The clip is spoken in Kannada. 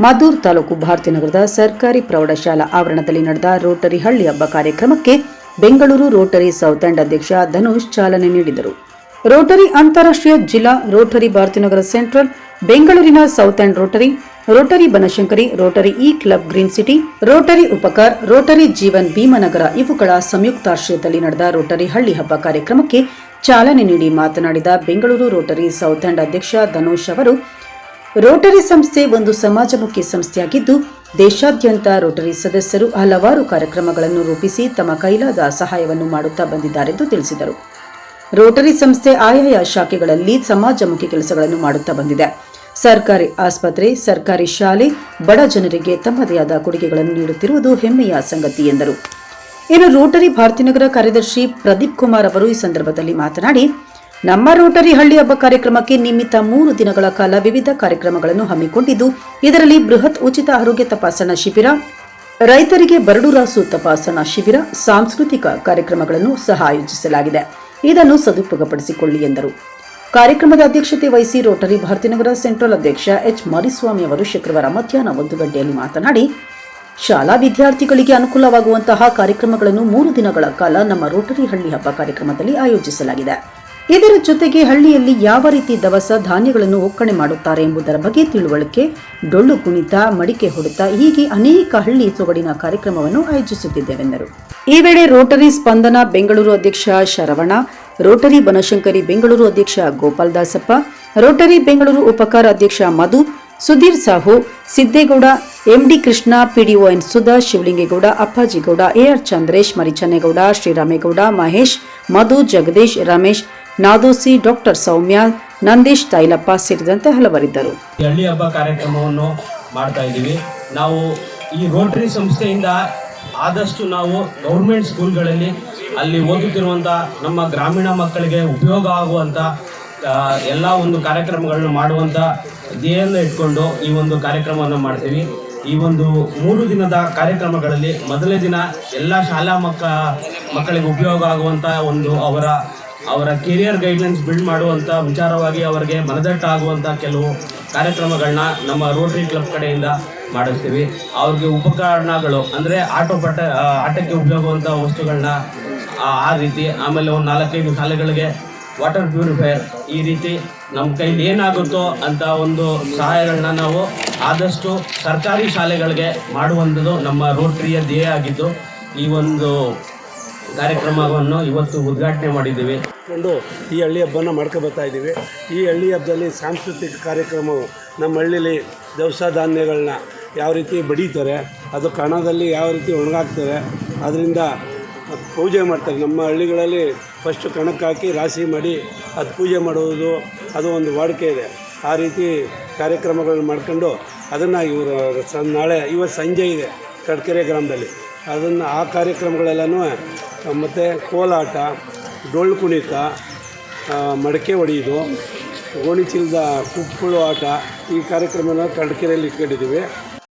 ಮದ್ದೂರು ತಾಲೂಕು ಭಾರತೀನಗರದ ಸರ್ಕಾರಿ ಪ್ರೌಢಶಾಲಾ ಆವರಣದಲ್ಲಿ ನಡೆದ ರೋಟರಿ ಹಳ್ಳಿ ಹಬ್ಬ ಕಾರ್ಯಕ್ರಮಕ್ಕೆ ಬೆಂಗಳೂರು ರೋಟರಿ ಸೌತ್ ಎಂಡ್ ಅಧ್ಯಕ್ಷ ಧನುಷ್ ಚಾಲನೆ ನೀಡಿದರು. ರೋಟರಿ ಅಂತಾರಾಷ್ಟ್ರೀಯ ಜಿಲ್ಲಾ, ರೋಟರಿ ಭಾರತೀನಗರ ಸೆಂಟ್ರಲ್, ಬೆಂಗಳೂರಿನ south end Rotary, Rotary Banashankari, Rotary e club green city, Rotary Upakar, Rotary Jeevan Bheemanagar ಇವುಗಳ ಸಂಯುಕ್ತಾಶ್ರಯದಲ್ಲಿ ನಡೆದ ರೋಟರಿ ಹಳ್ಳಿ ಹಬ್ಬ ಕಾರ್ಯಕ್ರಮಕ್ಕೆ ಚಾಲನೆ ನೀಡಿ ಮಾತನಾಡಿದ ಬೆಂಗಳೂರು ರೋಟರಿ ಸೌತ್ ಎಂಡ್ ಅಧ್ಯಕ್ಷ ಧನುಷ್ ಅವರು, ರೋಟರಿ ಸಂಸ್ಥೆ ಒಂದು ಸಮಾಜಮುಖಿ ಸಂಸ್ಥೆಯಾಗಿದ್ದು, ದೇಶಾದ್ಯಂತ ರೋಟರಿ ಸದಸ್ಯರು ಹಲವಾರು ಕಾರ್ಯಕ್ರಮಗಳನ್ನು ರೂಪಿಸಿ ತಮ್ಮ ಕೈಲಾದ ಸಹಾಯವನ್ನು ಮಾಡುತ್ತಾ ಬಂದಿದ್ದಾರೆಂದು ತಿಳಿಸಿದರು. ರೋಟರಿ ಸಂಸ್ಥೆ ಆಯಾಯ ಶಾಖೆಗಳಲ್ಲಿ ಸಮಾಜಮುಖಿ ಕೆಲಸಗಳನ್ನು ಮಾಡುತ್ತಾ ಬಂದಿದೆ. ಸರ್ಕಾರಿ ಆಸ್ಪತ್ರೆ, ಸರ್ಕಾರಿ ಶಾಲೆ, ಬಡ ಜನರಿಗೆ ತಮ್ಮದೇ ಆದ ಕೊಡುಗೆಗಳನ್ನು ನೀಡುತ್ತಿರುವುದು ಹೆಮ್ಮೆಯ ಸಂಗತಿ ಎಂದರು. ಇನ್ನು ರೋಟರಿ ಭಾರತೀನಗರ ಕಾರ್ಯದರ್ಶಿ ಪ್ರದೀಪ್ ಕುಮಾರ್ ಅವರು ಈ ಸಂದರ್ಭದಲ್ಲಿ ಮಾತನಾಡಿ, ನಮ್ಮ ರೋಟರಿ ಹಳ್ಳಿ ಹಬ್ಬ ಕಾರ್ಯಕ್ರಮಕ್ಕೆ ನಿಮಿತ್ತ 3 ದಿನಗಳ ಕಾಲ ವಿವಿಧ ಕಾರ್ಯಕ್ರಮಗಳನ್ನು ಹಮ್ಮಿಕೊಂಡಿದ್ದು, ಇದರಲ್ಲಿ ಬೃಹತ್ ಉಚಿತ ಆರೋಗ್ಯ ತಪಾಸಣಾ ಶಿಬಿರ, ರೈತರಿಗೆ ಬರಡು ರಾಸು ತಪಾಸಣಾ ಶಿಬಿರ, ಸಾಂಸ್ಕೃತಿಕ ಕಾರ್ಯಕ್ರಮಗಳನ್ನು ಸಹ ಆಯೋಜಿಸಲಾಗಿದೆ. ಇದನ್ನು ಸದುಪಯೋಗಪಡಿಸಿಕೊಳ್ಳಿ ಎಂದರು. ಕಾರ್ಯಕ್ರಮದ ಅಧ್ಯಕ್ಷತೆ ವಹಿಸಿ ರೋಟರಿ ಭಾರತೀನಗರ ಸೆಂಟ್ರಲ್ ಅಧ್ಯಕ್ಷ ಎಚ್ ಮಾರಿಸ್ವಾಮಿ ಅವರು ಶುಕ್ರವಾರ ಮಧ್ಯಾಹ್ನ 1 ಗಂಟೆಯಲ್ಲಿ ಮಾತನಾಡಿ, ಶಾಲಾ ವಿದ್ಯಾರ್ಥಿಗಳಿಗೆ ಅನುಕೂಲವಾಗುವಂತಹ ಕಾರ್ಯಕ್ರಮಗಳನ್ನು 3 ದಿನಗಳ ಕಾಲ ನಮ್ಮ ರೋಟರಿ ಹಳ್ಳಿ ಹಬ್ಬ ಕಾರ್ಯಕ್ರಮದಲ್ಲಿ ಆಯೋಜಿಸಲಾಗಿದೆ. ಇದರ ಜೊತೆಗೆ ಹಳ್ಳಿಯಲ್ಲಿ ಯಾವ ರೀತಿ ದವಸ ಧಾನ್ಯಗಳನ್ನು ಒಕ್ಕಣೆ ಮಾಡುತ್ತಾರೆ ಎಂಬುದರ ಬಗ್ಗೆ ತಿಳುವಳಿಕೆ, ಡೊಳ್ಳು ಕುಣಿತ, ಮಡಿಕೆ ಹೊಡೆತ ಹೀಗೆ ಅನೇಕ ಹಳ್ಳಿ ಸೊಗಡಿನ ಕಾರ್ಯಕ್ರಮವನ್ನು ಆಯೋಜಿಸುತ್ತಿದ್ದೇವೆಂದರು. ಈ ವೇಳೆ ರೋಟರಿ ಸ್ಪಂದನ ಬೆಂಗಳೂರು ಅಧ್ಯಕ್ಷ ಶರವಣ, ರೋಟರಿ ಬನಶಂಕರಿ ಬೆಂಗಳೂರು ಅಧ್ಯಕ್ಷ ಗೋಪಾಲ್ ದಾಸಪ್ಪ, ರೋಟರಿ ಬೆಂಗಳೂರು ಉಪಕಾರ ಅಧ್ಯಕ್ಷ Madhu, Sudhir Sahu, Siddegowda, MD Krishna, PDO N Sudha, Shivalingegowda, Appajigowda, AR Chandresh, Marichannegowda, Sriramegowda, Mahesh, Madhu, Jagadish, Ramesh, ನಾದೋಸಿ, ಡಾಕ್ಟರ್ ಸೌಮ್ಯ, ನಂದೀಶ್, ತೈಲಪ್ಪ ಸೇರಿದಂತೆ ಹಲವರಿದ್ದರು. ಹಳ್ಳಿ ಹಬ್ಬ ಕಾರ್ಯಕ್ರಮವನ್ನು ಮಾಡ್ತಾ ಇದ್ದೀವಿ. ನಾವು ಈ ರೋಟರಿ ಸಂಸ್ಥೆಯಿಂದ ಆದಷ್ಟು ನಾವು ಗೌರ್ಮೆಂಟ್ ಸ್ಕೂಲ್ಗಳಲ್ಲಿ ಅಲ್ಲಿ ಓದುತ್ತಿರುವಂಥ ನಮ್ಮ ಗ್ರಾಮೀಣ ಮಕ್ಕಳಿಗೆ ಉಪಯೋಗ ಆಗುವಂಥ ಎಲ್ಲ ಒಂದು ಕಾರ್ಯಕ್ರಮಗಳನ್ನು ಮಾಡುವಂಥ ಧ್ಯೇಯವನ್ನು ಇಟ್ಕೊಂಡು ಈ ಒಂದು ಕಾರ್ಯಕ್ರಮವನ್ನು ಮಾಡ್ತೀವಿ. ಈ ಒಂದು 3 ದಿನದ ಕಾರ್ಯಕ್ರಮಗಳಲ್ಲಿ ಮೊದಲನೇ ದಿನ ಎಲ್ಲ ಶಾಲಾ ಮಕ್ಕಳಿಗೆ ಉಪಯೋಗ ಆಗುವಂಥ ಒಂದು ಅವರ ಕೆರಿಯರ್ ಗೈಡ್ಲೈನ್ಸ್ ಬಿಲ್ಡ್ ಮಾಡುವಂಥ ವಿಚಾರವಾಗಿ ಅವರಿಗೆ ಮನದಟ್ಟಾಗುವಂಥ ಕೆಲವು ಕಾರ್ಯಕ್ರಮಗಳನ್ನ ನಮ್ಮ ರೋಟರಿ ಕ್ಲಬ್ ಕಡೆಯಿಂದ ಮಾಡಿಸ್ತೀವಿ. ಅವ್ರಿಗೆ ಉಪಕರಣಗಳು ಅಂದರೆ ಆಟಕ್ಕೆ ಉಪಯೋಗವಂಥ ವಸ್ತುಗಳನ್ನ ಆ ರೀತಿ, ಆಮೇಲೆ ಒಂದು 4-5 ಶಾಲೆಗಳಿಗೆ ವಾಟರ್ ಪ್ಯೂರಿಫೈಯರ್, ಈ ರೀತಿ ನಮ್ಮ ಕೈಲಿ ಏನಾಗುತ್ತೋ ಅಂತ ಒಂದು ಸಹಾಯಗಳನ್ನ ನಾವು ಆದಷ್ಟು ಸರ್ಕಾರಿ ಶಾಲೆಗಳಿಗೆ ಮಾಡುವಂಥದ್ದು ನಮ್ಮ ರೋಟರಿಯ ಧ್ಯೇಯ ಆಗಿದ್ದು, ಈ ಒಂದು ಕಾರ್ಯಕ್ರಮವನ್ನು ಇವತ್ತು ಉದ್ಘಾಟನೆ ಮಾಡಿದ್ದೀವಿ. ಈ ಹಳ್ಳಿ ಹಬ್ಬನ ಮಾಡ್ಕೊಬರ್ತಾ ಇದ್ದೀವಿ. ಈ ಹಳ್ಳಿ ಹಬ್ಬದಲ್ಲಿ ಸಾಂಸ್ಕೃತಿಕ ಕಾರ್ಯಕ್ರಮವು ನಮ್ಮ ಹಳ್ಳಿಲಿ ದವಸ ಧಾನ್ಯಗಳನ್ನ ಯಾವ ರೀತಿ ಬಡೀತಾರೆ, ಅದು ಕಣದಲ್ಲಿ ಯಾವ ರೀತಿ ಒಣಗಾಕ್ತಾರೆ, ಅದರಿಂದ ಪೂಜೆ ಮಾಡ್ತಾರೆ. ನಮ್ಮ ಹಳ್ಳಿಗಳಲ್ಲಿ ಫಸ್ಟು ಕಣಕ್ಕೆ ಹಾಕಿ ರಾಶಿ ಮಾಡಿ ಅದು ಪೂಜೆ ಮಾಡುವುದು, ಅದು ಒಂದು ವಾಡಿಕೆ ಇದೆ. ಆ ರೀತಿ ಕಾರ್ಯಕ್ರಮಗಳನ್ನ ಮಾಡ್ಕೊಂಡು ಅದನ್ನು ಇವತ್ತು ಸಂಜೆ ಇದೆ ಕಡ್ಕೆರೆ ಗ್ರಾಮದಲ್ಲಿ, ಆ ಕಾರ್ಯಕ್ರಮಗಳೆಲ್ಲನೂ ಮತ್ತು ಕೋಲಾಟ, ಡೊಳ್ಳು ಕುಣಿತ, ಮಡಕೆ ಹೊಡೆಯೋದು, ಗೋಣಿ ಚೀಲದ ಕುಪ್ಪಳು ಆಟ, ಈ ಕಾರ್ಯಕ್ರಮನ ಕಡ್ಕೆರೆಯಲ್ಲಿ ಇಟ್ಕೊಂಡಿದ್ದೀವಿ.